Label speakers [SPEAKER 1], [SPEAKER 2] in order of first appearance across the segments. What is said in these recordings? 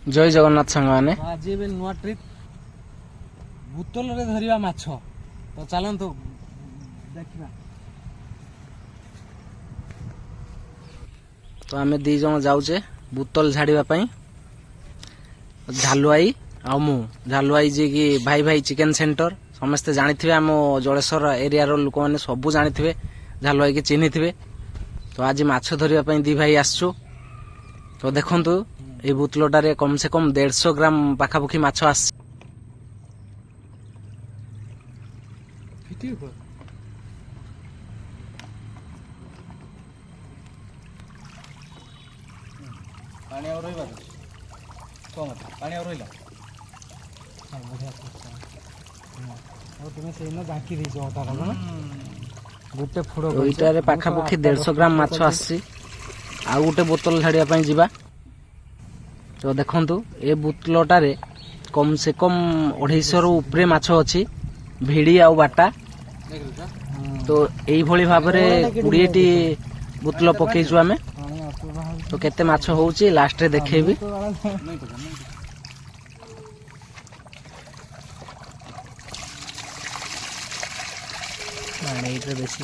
[SPEAKER 1] जय जगन्नाथ सांग मैंने
[SPEAKER 2] आज नुआ ट्रिप बुतल रे धरिया माछ तो चलतु देखा।
[SPEAKER 1] तो आम दी जन जाऊे बुतल झाड़ापी झालुआई आ मु झालुआई जी की भाई भाई चिकेन सेंटर समस्ते जानी आम जलेश्वर एरिया लोक मैंने सबू जानी झालुआई की चिन्ही थे। तो आज माछ धरिया दी भाई आसचु। तो देखंतु ये बुतलटारे कम से कम 150 ग्राम पाखापाखि माछ आस
[SPEAKER 2] पानी और रहिबा कम पानी और रहिला बढ़िया और तुम से न बाकी दी जो तार न गुटे फुड़ो
[SPEAKER 1] ओइटारे पाखापाखि 150 ग्राम माछ आसी आ गुटे बोतल झाड़िया पई जिबा। तो देखंतु ए बोतलटारे कम से कम 250 रु ऊपरे माछ अछि भिड़ी आ बाटा। तो एई भली भाबरे 20 टी बोतल पकेइछु आमे। तो केते माछ होउची लास्ट रे देखेबी। माने इधर बेसी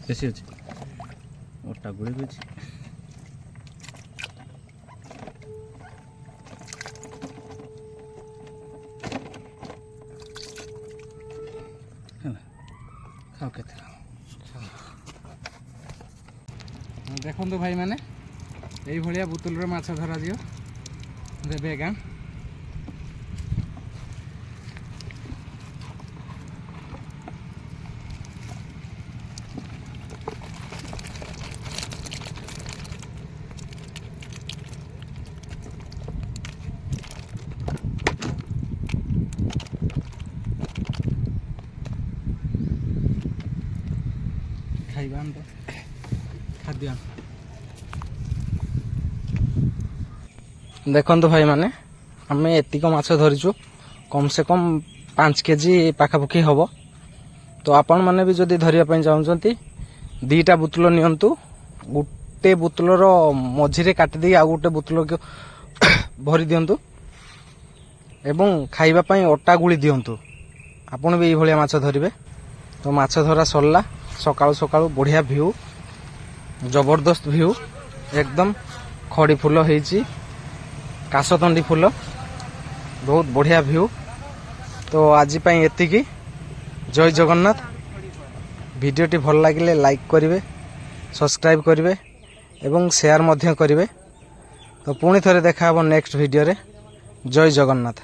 [SPEAKER 1] अछि ओटा गुड़ी भी अछि। खाओ केते देखो भाई मैंने यही भाया बोतल रे माछ धरा दियो देबे गाँ खाइबा तो खाद्य देखंतु भाई माने आमे एतिक माछ धरिचु कम से कम 5 केजी पाखापाखि हबो। तो आपण माने भी जदि धरिया पई चाहुचंती दीटा बोतल नियंतु गुटे बोतलर मझिरे काटि दे आ गुटे बोतल के भरी दियंतु एवं खाइबा पई अटा गुली दियंतु। आपण भी एई भलिया माछ धरिबे। तो माछ धरा सरला सकाळु सकाळु बढ़िया व्यू जबरदस्त व्यू एकदम खड़ी फूल होईची कासतंडी फूल बहुत बढ़िया व्यू। तो आज पई एतिकी जय जगन्नाथ। वीडियोटी भल लागिले लाइक करिवे सब्सक्राइब करिवे एवं शेयर मध्य करिवे। तो पुणी थरे देखा हबो नेक्स्ट वीडियो रे। जय जगन्नाथ।